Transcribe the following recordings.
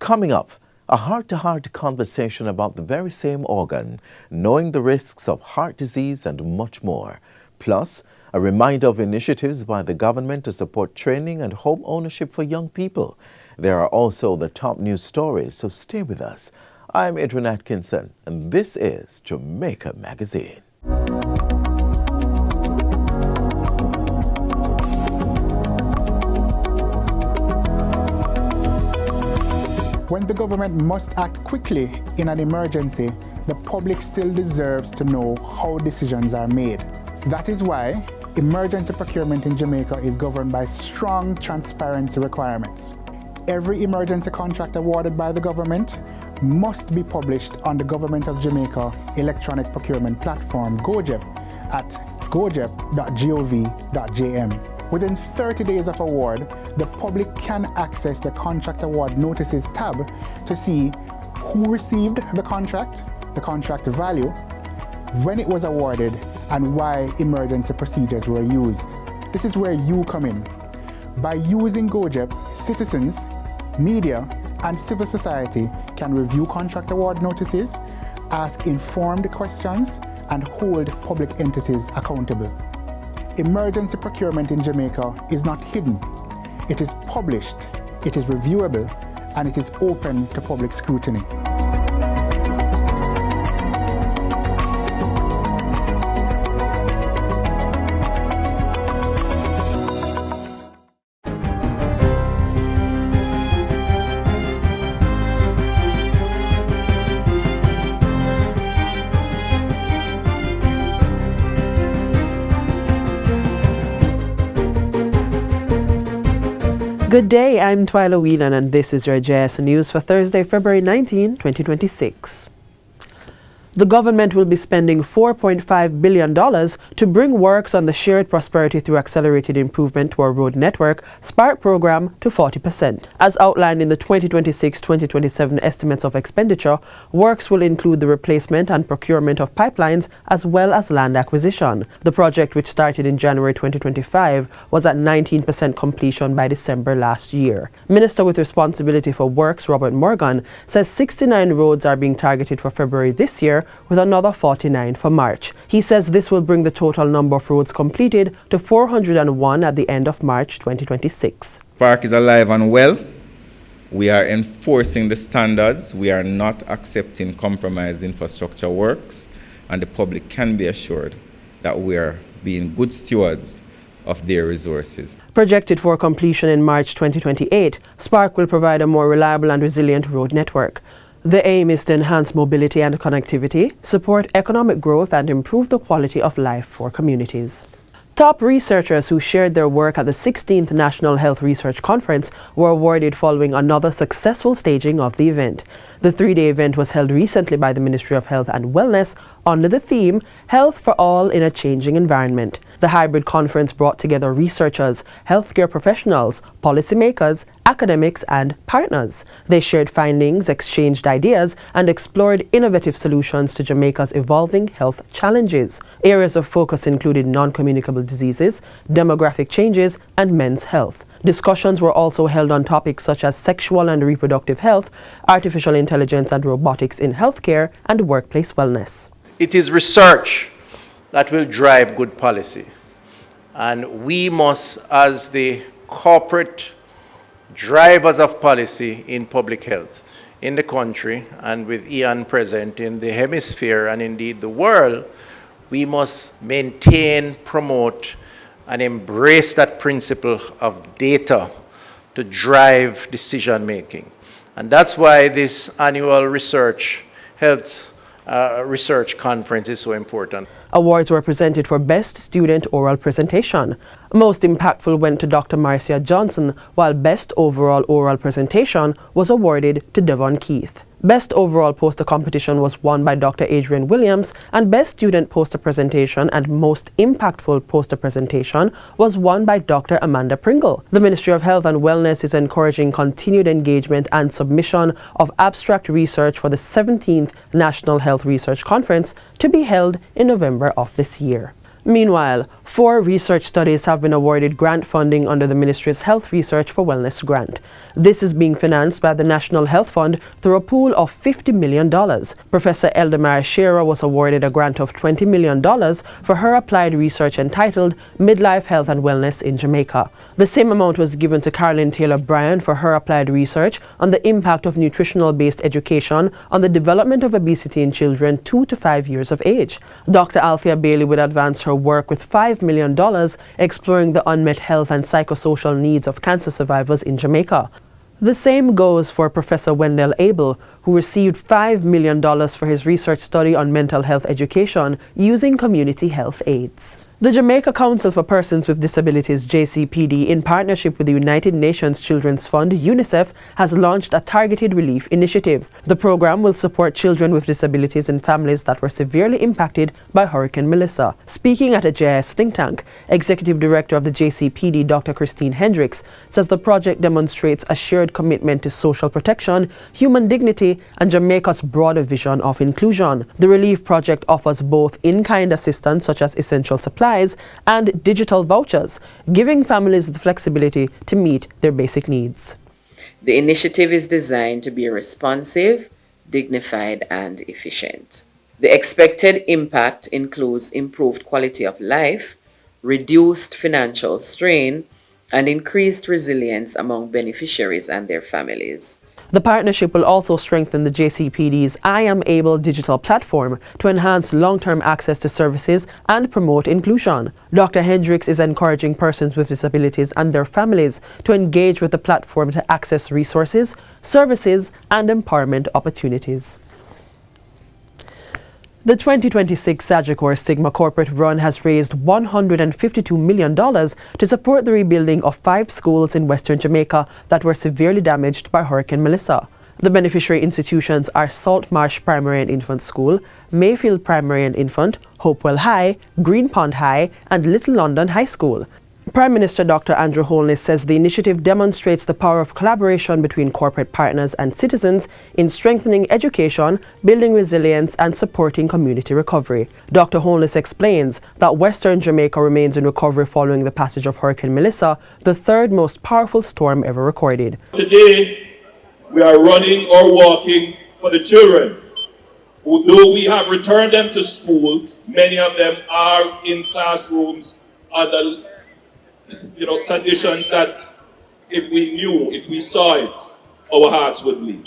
Coming up, a heart-to-heart conversation about the very same organ, knowing the risks of heart disease and much more. Plus, a reminder of initiatives by the government to support training and home ownership for young people. There are also the top news stories, so stay with us. I'm Adrian Atkinson, and this is Jamaica Magazine. When the government must act quickly in an emergency, the public still deserves to know how decisions are made. That is why emergency procurement in Jamaica is governed by strong transparency requirements. Every emergency contract awarded by the government must be published on the Government of Jamaica electronic procurement platform, GoJEP, at gojep.gov.jm. Within 30 days of award, the public can access the Contract Award Notices tab to see who received the contract value, when it was awarded, and why emergency procedures were used. This is where you come in. By using GoJEP, citizens, media, and civil society can review contract award notices, ask informed questions, and hold public entities accountable. Emergency procurement in Jamaica is not hidden. It is published, it is reviewable, and it is open to public scrutiny. Good day, I'm Twyla Whelan and this is your JS News for Thursday, February 19, 2026. The government will be spending $4.5 billion to bring works on the Shared Prosperity through Accelerated Improvement to our Road Network SPARK program to 40%. As outlined in the 2026-2027 estimates of expenditure, works will include the replacement and procurement of pipelines as well as land acquisition. The project, which started in January 2025, was at 19% completion by December last year. Minister with responsibility for works, Robert Morgan, says 69 roads are being targeted for February this year, with another 49 for March. He says this will bring the total number of roads completed to 401 at the end of March 2026. SPARK is alive and well. We are enforcing the standards. We are not accepting compromised infrastructure works, and the public can be assured that we are being good stewards of their resources. Projected for completion in March 2028, SPARK will provide a more reliable and resilient road network. The aim is to enhance mobility and connectivity, support economic growth, and improve the quality of life for communities. Top researchers who shared their work at the 16th National Health Research Conference were awarded following another successful staging of the event. The three-day event was held recently by the Ministry of Health and Wellness under the theme, Health for All in a Changing Environment. The hybrid conference brought together researchers, healthcare professionals, policymakers, academics, and partners. They shared findings, exchanged ideas, and explored innovative solutions to Jamaica's evolving health challenges. Areas of focus included non-communicable diseases, demographic changes, and men's health. Discussions were also held on topics such as sexual and reproductive health, artificial intelligence and robotics in healthcare, and workplace wellness. It is research that will drive good policy. And we must, as the corporate drivers of policy in public health in the country, and with Ian present in the hemisphere and indeed the world, we must maintain, promote, and embrace that principle of data to drive decision making. And that's why this annual health research conference is so important. Awards were presented for Best Student Oral Presentation. Most impactful went to Dr. Marcia Johnson, while Best Overall Oral Presentation was awarded to Devon Keith. Best Overall Poster Competition was won by Dr. Adrian Williams, and Best Student Poster Presentation and Most Impactful Poster Presentation was won by Dr. Amanda Pringle. The Ministry of Health and Wellness is encouraging continued engagement and submission of abstract research for the 17th National Health Research Conference to be held in November of this year. Meanwhile, 4 research studies have been awarded grant funding under the Ministry's Health Research for Wellness grant. This is being financed by the National Health Fund through a pool of $50 million. Professor Eldemar Shearer was awarded a grant of $20 million for her applied research entitled Midlife Health and Wellness in Jamaica. The same amount was given to Carolyn Taylor Bryan for her applied research on the impact of nutritional-based education on the development of obesity in children 2 to 5 years of age. Dr. Althea Bailey would advance her work with $5 million exploring the unmet health and psychosocial needs of cancer survivors in Jamaica. The same goes for Professor Wendell Abel, who received $5 million for his research study on mental health education using community health aids. The Jamaica Council for Persons with Disabilities, JCPD, in partnership with the United Nations Children's Fund, UNICEF, has launched a targeted relief initiative. The program will support children with disabilities and families that were severely impacted by Hurricane Melissa. Speaking at a JIS think tank, Executive Director of the JCPD, Dr. Christine Hendricks, says the project demonstrates a shared commitment to social protection, human dignity, and Jamaica's broader vision of inclusion. The relief project offers both in-kind assistance, such as essential supplies, and digital vouchers, giving families the flexibility to meet their basic needs. The initiative is designed to be responsive, dignified, and efficient. The expected impact includes improved quality of life, reduced financial strain, and increased resilience among beneficiaries and their families. The partnership will also strengthen the JCPD's I Am Able digital platform to enhance long-term access to services and promote inclusion. Dr. Hendricks is encouraging persons with disabilities and their families to engage with the platform to access resources, services, and empowerment opportunities. The 2026 Sagicor Sigma Corporate Run has raised $152 million to support the rebuilding of 5 schools in Western Jamaica that were severely damaged by Hurricane Melissa. The beneficiary institutions are Salt Marsh Primary and Infant School, Mayfield Primary and Infant, Hopewell High, Green Pond High, and Little London High School. Prime Minister Dr. Andrew Holness says the initiative demonstrates the power of collaboration between corporate partners and citizens in strengthening education, building resilience, and supporting community recovery. Dr. Holness explains that Western Jamaica remains in recovery following the passage of Hurricane Melissa, the 3rd most powerful storm ever recorded. Today, we are running or walking for the children. Although we have returned them to school, many of them are in classrooms under conditions that if we saw it, our hearts would bleed.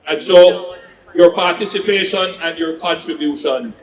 And so your participation and your contribution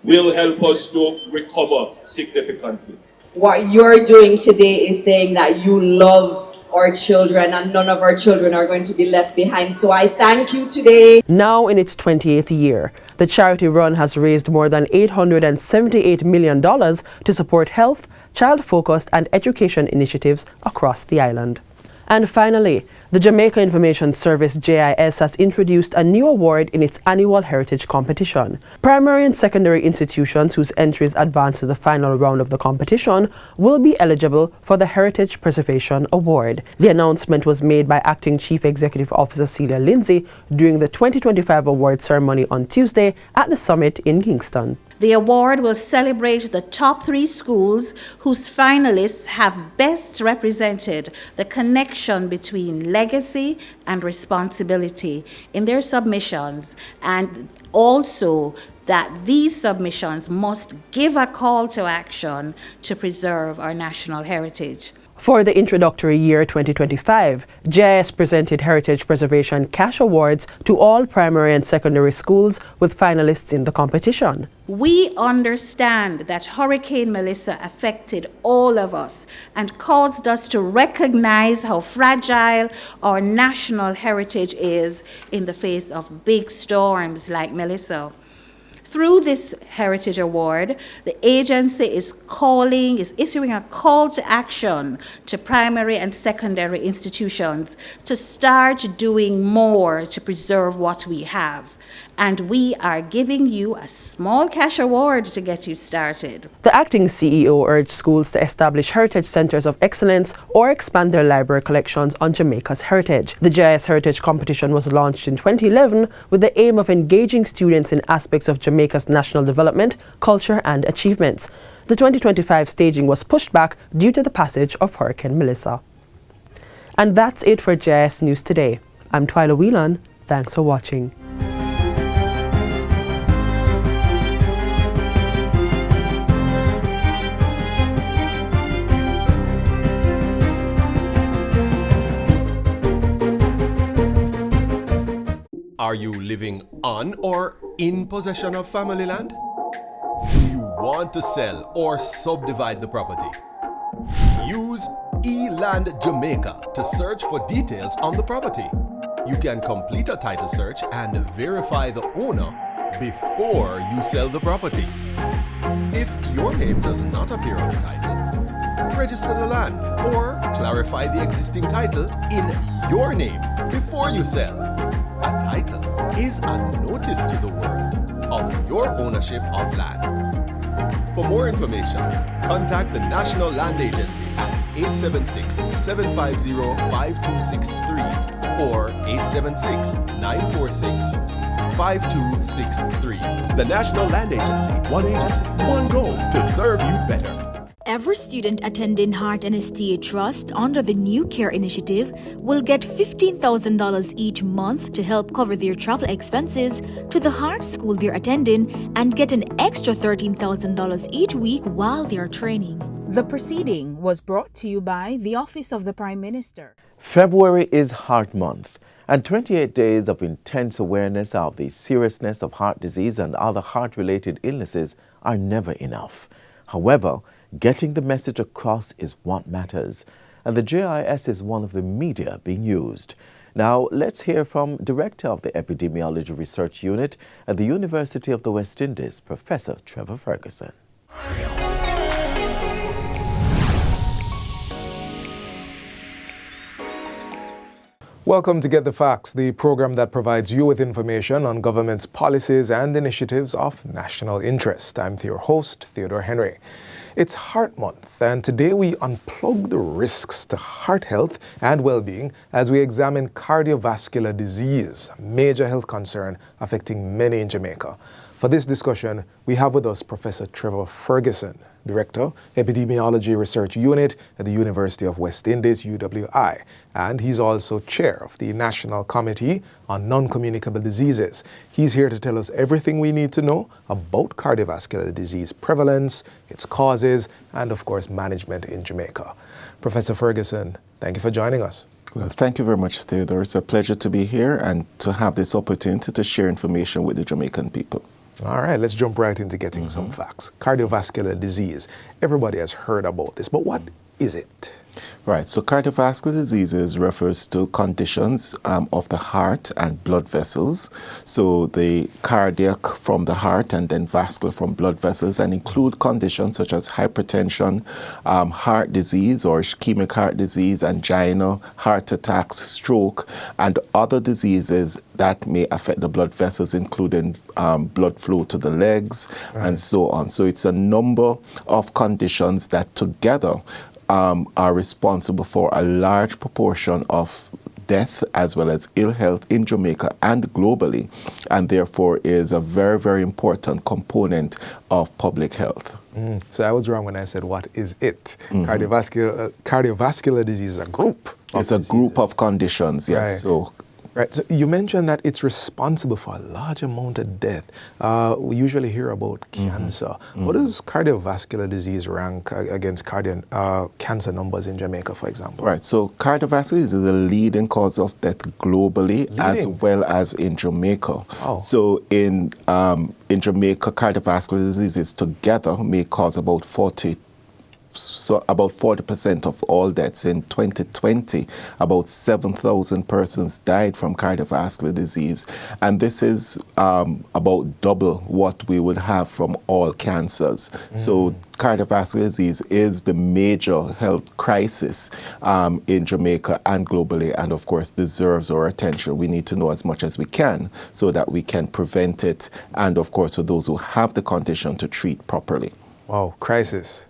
will help us to recover significantly. What you're doing today is saying that you love our children and none of our children are going to be left behind. So I thank you today. Now in its 28th year, the charity run has raised more than $878 million to support health, child-focused and education initiatives across the island. And finally, the Jamaica Information Service JIS has introduced a new award in its annual Heritage Competition. Primary and secondary institutions whose entries advance to the final round of the competition will be eligible for the Heritage Preservation Award. The announcement was made by Acting Chief Executive Officer Celia Lindsay during the 2025 award ceremony on Tuesday at the summit in Kingston. The award will celebrate the top 3 schools whose finalists have best represented the connection between legacy and responsibility in their submissions, and also that these submissions must give a call to action to preserve our national heritage. For the introductory year 2025, JIS presented Heritage Preservation Cash Awards to all primary and secondary schools with finalists in the competition. We understand that Hurricane Melissa affected all of us and caused us to recognize how fragile our national heritage is in the face of big storms like Melissa. Through this Heritage Award, the agency is issuing a call to action to primary and secondary institutions to start doing more to preserve what we have. And we are giving you a small cash award to get you started. The acting CEO urged schools to establish heritage centers of excellence or expand their library collections on Jamaica's heritage. The JIS Heritage Competition was launched in 2011 with the aim of engaging students in aspects of Jamaica's national development, culture, and achievements. The 2025 staging was pushed back due to the passage of Hurricane Melissa. And that's it for JIS News Today. I'm Twyla Whelan. Thanks for watching. Are you living on or in possession of family land? Do you want to sell or subdivide the property? Use eLand Jamaica to search for details on the property. You can complete a title search and verify the owner before you sell the property. If your name does not appear on the title, register the land or clarify the existing title in your name before you sell. A title is a notice to the world of your ownership of land. For more information, contact the National Land Agency at 876-750-5263 or 876-946-5263. The National Land Agency, one agency, one goal to serve you better. Every student attending Heart and STA Trust under the New Care Initiative will get $15,000 each month to help cover their travel expenses to the Heart School they're attending and get an extra $13,000 each week while they're training. The proceeding was brought to you by the Office of the Prime Minister. February is Heart Month, and 28 days of intense awareness of the seriousness of heart disease and other heart-related illnesses are never enough. However, getting the message across is what matters, and the JIS is one of the media being used. Now, let's hear from Director of the Epidemiology Research Unit at the University of the West Indies, Professor Trevor Ferguson. Welcome to Get the Facts, the program that provides you with information on government's policies and initiatives of national interest. I'm your host, Theodore Henry. It's Heart Month, and today we unplug the risks to heart health and well-being as we examine cardiovascular disease, a major health concern affecting many in Jamaica. For this discussion, we have with us Professor Trevor Ferguson, Director, Epidemiology Research Unit at the University of West Indies, UWI, and he's also Chair of the National Committee on Non-Communicable Diseases. He's here to tell us everything we need to know about cardiovascular disease prevalence, its causes, and of course, management in Jamaica. Professor Ferguson, thank you for joining us. Well, thank you very much, Theodore. It's a pleasure to be here and to have this opportunity to share information with the Jamaican people. All right, let's jump right into getting some facts. Cardiovascular disease. Everybody has heard about this, but what is it? Right, so cardiovascular diseases refers to conditions of the heart and blood vessels. So the cardiac from the heart and then vascular from blood vessels, and include conditions such as hypertension, heart disease or ischemic heart disease, angina, heart attacks, stroke, and other diseases that may affect the blood vessels, including blood flow to the legs and so on. So it's a number of conditions that together are responsible for a large proportion of death as well as ill health in Jamaica and globally, and therefore is a very, very important component of public health. So I was wrong when I said, what is it? Cardiovascular disease is a group. It's a group of conditions, yes. Right. So you mentioned that it's responsible for a large amount of death. We usually hear about cancer. What does cardiovascular disease rank against cancer numbers in Jamaica, for example? Right. So cardiovascular disease is the leading cause of death globally as well as in Jamaica. So in Jamaica, cardiovascular diseases together may cause about 40% of all deaths. In 2020, about 7,000 persons died from cardiovascular disease. And this is about double what we would have from all cancers. So cardiovascular disease is the major health crisis in Jamaica and globally, and of course deserves our attention. We need to know as much as we can so that we can prevent it, and of course for those who have the condition to treat properly. Wow, crisis.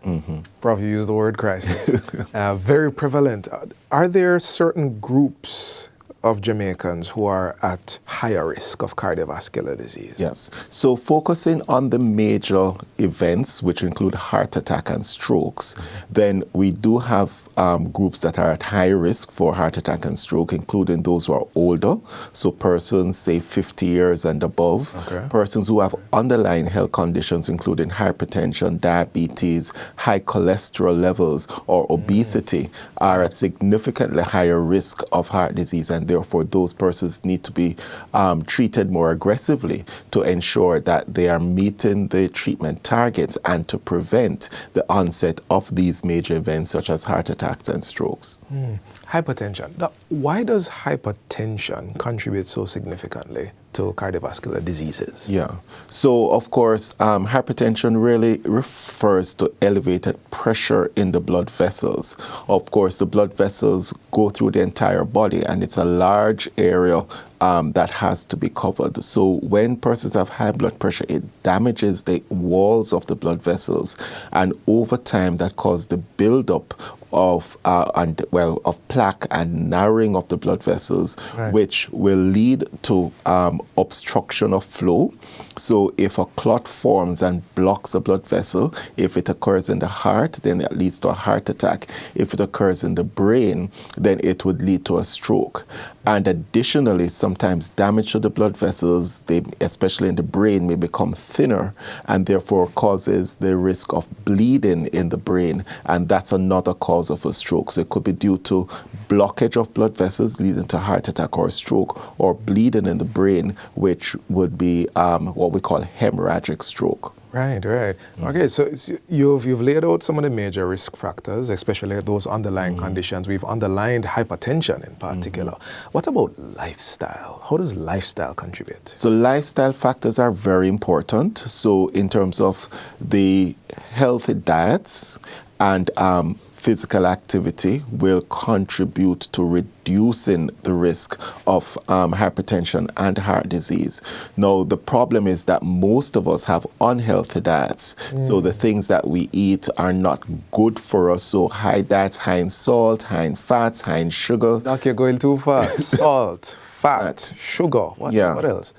Prof, you used the word crisis. Very prevalent. Are there certain groups of Jamaicans who are at higher risk of cardiovascular disease? Yes. So focusing on the major events, which include heart attack and strokes, then we do have groups that are at high risk for heart attack and stroke, including those who are older. So persons, say, 50 years and above. Persons who have underlying health conditions, including hypertension, diabetes, high cholesterol levels, or obesity, are at significantly higher risk of heart disease, and therefore those persons need to be treated more aggressively to ensure that they are meeting the treatment targets and to prevent the onset of these major events such as heart attacks and strokes. Hypertension. Now, why does hypertension contribute so significantly to cardiovascular diseases? Yeah. So, of course, hypertension really refers to elevated pressure in the blood vessels. Of course, the blood vessels go through the entire body, and it's a large area that has to be covered. So when persons have high blood pressure, it damages the walls of the blood vessels, and over time that causes the buildup of plaque and narrowing of the blood vessels, which will lead to obstruction of flow. So if a clot forms and blocks a blood vessel, if it occurs in the heart, then it leads to a heart attack. If it occurs in the brain, then it would lead to a stroke. And additionally, sometimes damage to the blood vessels, especially in the brain, may become thinner and therefore causes the risk of bleeding in the brain. And that's another cause of a stroke. So it could be due to blockage of blood vessels leading to heart attack or stroke, or bleeding in the brain, which would be what we call hemorrhagic stroke. Right. Okay, so you've laid out some of the major risk factors, especially those underlying conditions. We've underlined hypertension in particular. What about lifestyle? How does lifestyle contribute? So lifestyle factors are very important. So in terms of the healthy diets and physical activity will contribute to reducing the risk of hypertension and heart disease. Now, the problem is that most of us have unhealthy diets. So the things that we eat are not good for us. So high diets, high in salt, high in fats, high in sugar. Doc, you're going too fast. Salt, fat, sugar. What else?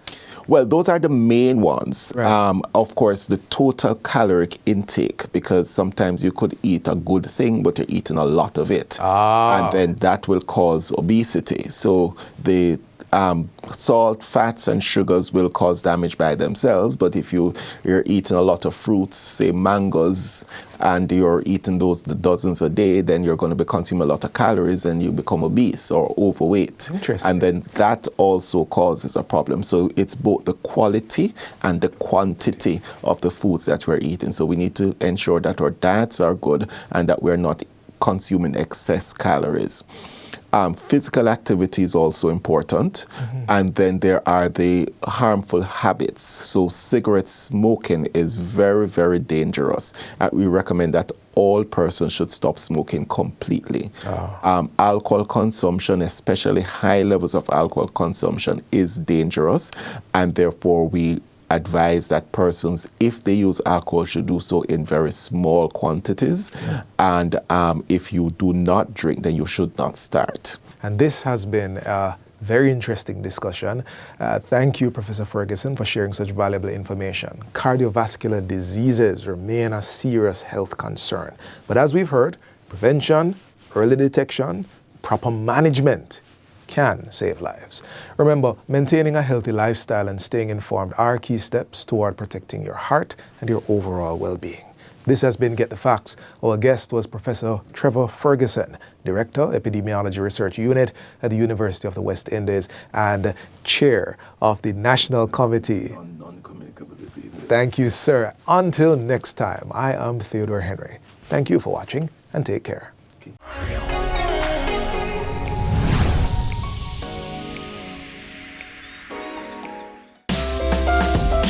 Well, those are the main ones. Of course, the total caloric intake, because sometimes you could eat a good thing, but you're eating a lot of it. And then that will cause obesity. So the salt, fats, and sugars will cause damage by themselves. But if you're eating a lot of fruits, say mangoes, and you're eating those dozens a day, then you're going to be consuming a lot of calories and you become obese or overweight. Interesting. And then that also causes a problem. So it's both the quality and the quantity of the foods that we're eating. So we need to ensure that our diets are good and that we're not consuming excess calories. Physical activity is also important. And then there are the harmful habits. So cigarette smoking is very, very dangerous. We recommend that all persons should stop smoking completely. Alcohol consumption, especially high levels of alcohol consumption, is dangerous, and therefore we advise that persons, if they use alcohol, should do so in very small quantities. And if you do not drink, then you should not start. And this has been a very interesting discussion. Thank you, Professor Ferguson, for sharing such valuable information. Cardiovascular diseases remain a serious health concern. But as we've heard, prevention, early detection, proper management can save lives. Remember, maintaining a healthy lifestyle and staying informed are key steps toward protecting your heart and your overall well-being. This has been Get the Facts. Our guest was Professor Trevor Ferguson, Director, Epidemiology Research Unit at the University of the West Indies and Chair of the National Committee on Non-Communicable Diseases. Thank you, sir. Until next time, I am Theodore Henry. Thank you for watching and take care.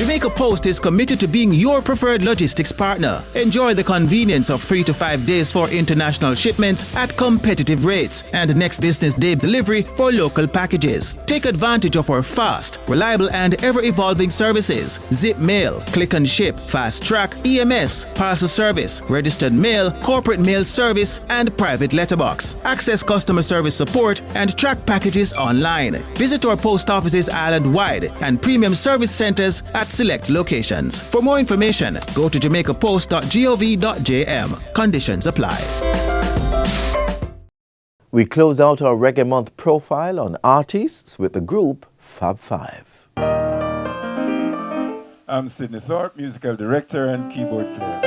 Jamaica Post is committed to being your preferred logistics partner. Enjoy the convenience of 3 to 5 days for international shipments at competitive rates and next business day delivery for local packages. Take advantage of our fast, reliable and ever-evolving services: zip mail, click and ship, fast track, EMS, parcel service, registered mail, corporate mail service and private letterbox. Access customer service support and track packages online. Visit our post offices island-wide and premium service centers at select locations. For more information, go to jamaicapost.gov.jm. Conditions apply. We close out our Reggae Month profile on artists with the group Fab Five. I'm Sidney Thorpe, musical director and keyboard player.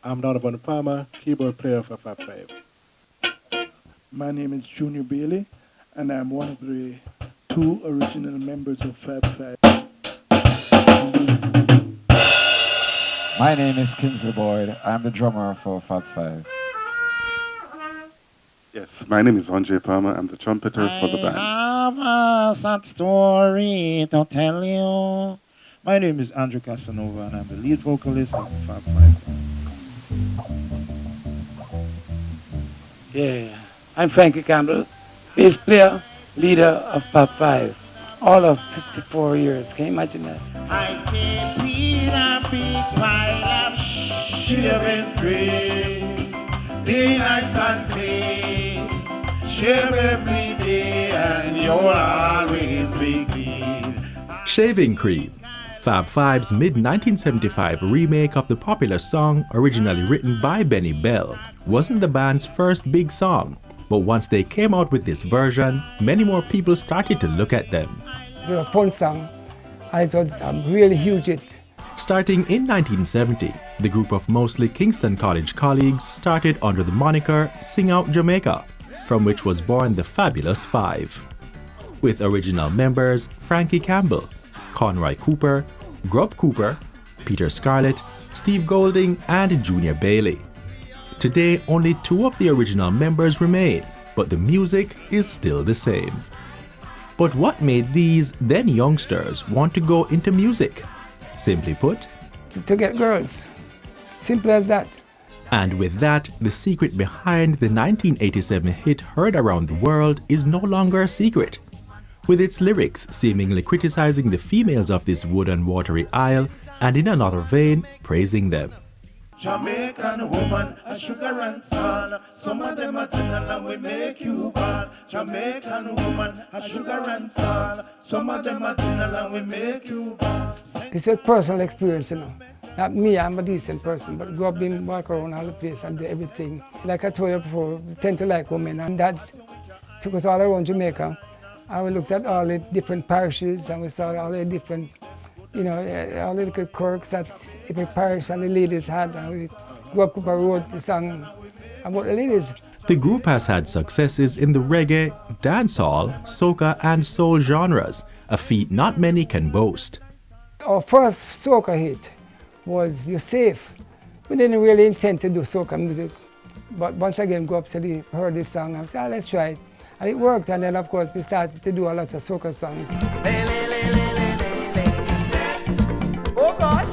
I'm Donovan Palmer, keyboard player for Fab Five. My name is Junior Bailey, and I'm one of the 2 original members of Fab Five. My name is Kingsley Boyd. I'm the drummer for Fab Five. Yes, my name is Andre Palmer. I'm the trumpeter for the band. I have a sad story to tell you. My name is Andrew Casanova, and I'm the lead vocalist of Fab Five. Yeah, I'm Frankie Campbell, bass player, leader of Fab Five. All of 54 years. Can you imagine that? I stay with a big pile of shaving cream, be nice and clean, shave every day and you'll always be clean. Shaving cream. Fab Five's mid-1975 remake of the popular song, originally written by Benny Bell, wasn't the band's first big song. But once they came out with this version, many more people started to look at them. It was a fun song. I thought a really huge hit. Starting in 1970, the group of mostly Kingston College colleagues started under the moniker Sing Out Jamaica, from which was born the Fabulous Five. With original members Frankie Campbell, Conroy Cooper, Grub Cooper, Peter Scarlett, Steve Golding and Junior Bailey. Today, only 2 of the original members remain, but the music is still the same. But what made these then youngsters want to go into music? Simply put, to get girls. Simple as that. And with that, the secret behind the 1987 hit heard around the world is no longer a secret. With its lyrics seemingly criticizing the females of this wood and watery isle, and in another vein, praising them. Jamaican woman, a sugar and salt. Some of them are general and we make you bad. Jamaican woman, a sugar and salt. Some of them are general and we make you bad. It's just personal experience, you know. Not me, I'm a decent person, but go up and walk around all the place and do everything. Like I told you before, we tend to like women, and that took us all around Jamaica. And we looked at all the different parishes and we saw all the different, you know, all the little quirks that every parish and the ladies had. And we go up and wrote the song about the ladies. The group has had successes in the reggae, dancehall, soca and soul genres, a feat not many can boast. Our first soca hit was You're Safe. We didn't really intend to do soca music, but once again go up to the heard this song and said, let's try it. And it worked, and then of course we started to do a lot of soca songs. Oh gosh.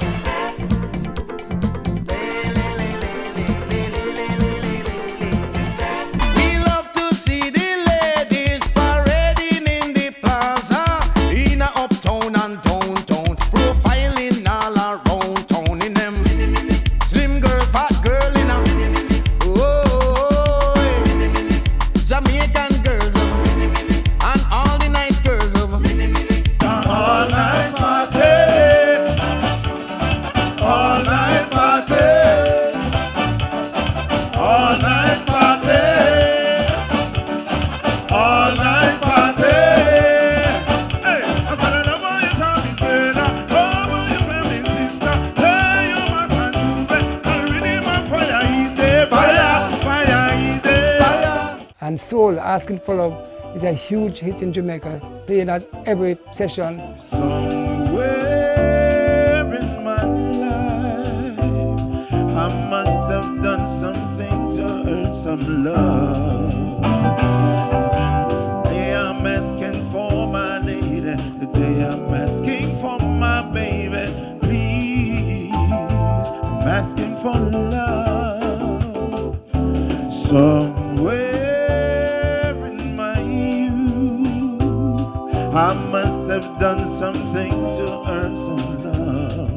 We love to see the ladies parading in the plaza, in a uptown and downtown, profiling all around town in them. Slim girl, fat girl in a Jamaican girls and all the nice girls all night party, all night party, all night party, all night party. Hey, I said I love how you tell me, brother, love how you tell me, sister. Hey, you must have juve, and really my fire easy, fire, fire easy, fire. And Soul, Asking for Love, is a huge hit in Jamaica, playing at every session. Somewhere in my life, I must have done something to earn some love. I am asking for my lady today. Somewhere in my youth, I must have done something to earn some love.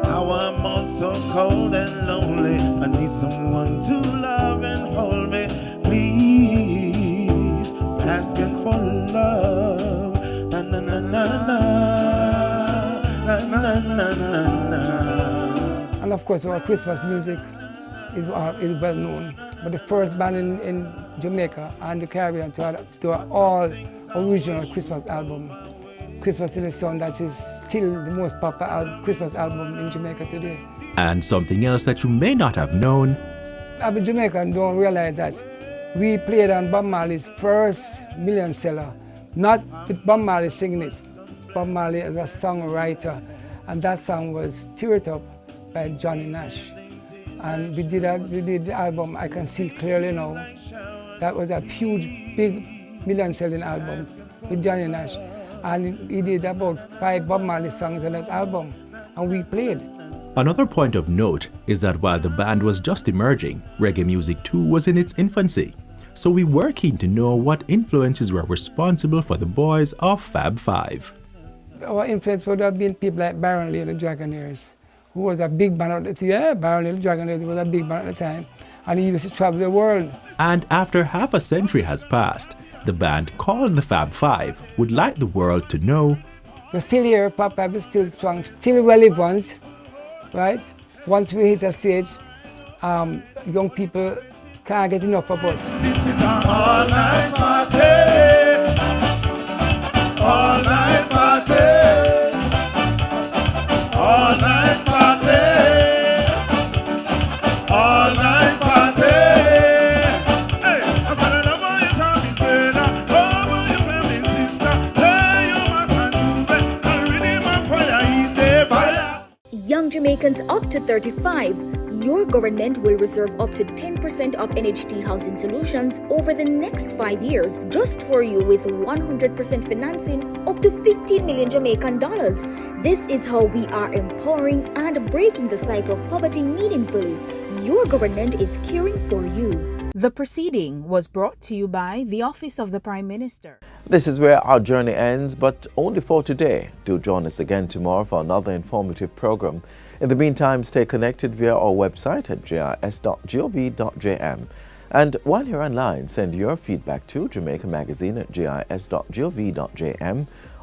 Now I'm also cold and lonely. I need someone to love and hold me. Please, asking for love. Na na na na na na na na na na. And of course, our Christmas music is well known. But the first band in Jamaica and the Caribbean to do an all original Christmas album, Christmas in the Sun, that is still the most popular Christmas album in Jamaica today. And something else that you may not have known. Average Jamaican don't realize that we played on Bob Marley's first million seller, not with Bob Marley singing it. Bob Marley is a songwriter, and that song was Teared Up by Johnny Nash. And we did the album, I can see clearly now. That was a huge, big million-selling album with Johnny Nash. And he did about 5 Bob Marley songs on that album, and we played. Another point of note is that while the band was just emerging, reggae music too was in its infancy. So we were keen to know what influences were responsible for the boys of Fab Five. Our influence would have been people like Baron Lee and the Dragonaires, who was a big band at the time. Yeah, Baron Lee and the Dragonaires was a big band at the time, and he used to travel the world. And after half a century has passed, the band called the Fab Five would like the world to know we're still here, Fab Five is still strong, still relevant, right? Once we hit a stage, young people can't get enough of us. This is an all-night party, all-night party, all-night party, all-night party. Hey, I said I love how you tell me, brother, oh, you play me, sister, hey, you must have to I really want fire, eat the fire. Young Jamaicans up to 35, your government will reserve up to 10% of NHT housing solutions over the next 5 years just for you with 100% financing up to 15 million Jamaican dollars. This is how we are empowering and breaking the cycle of poverty meaningfully. Your government is caring for you. The proceeding was brought to you by the Office of the Prime Minister. This is where our journey ends, but only for today. Do join us again tomorrow for another informative program. In the meantime, stay connected via our website at jis.gov.jm. And while you're online, send your feedback to Jamaica Magazine at jis.gov.jm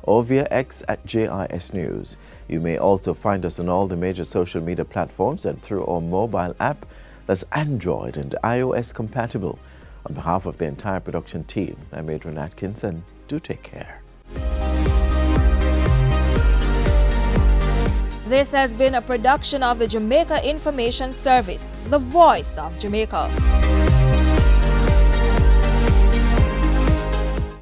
or via X at JIS News. You may also find us on all the major social media platforms and through our mobile app that's Android and iOS compatible. On behalf of the entire production team, I'm Adrian Atkinson. Do take care. This has been a production of the Jamaica Information Service, the voice of Jamaica.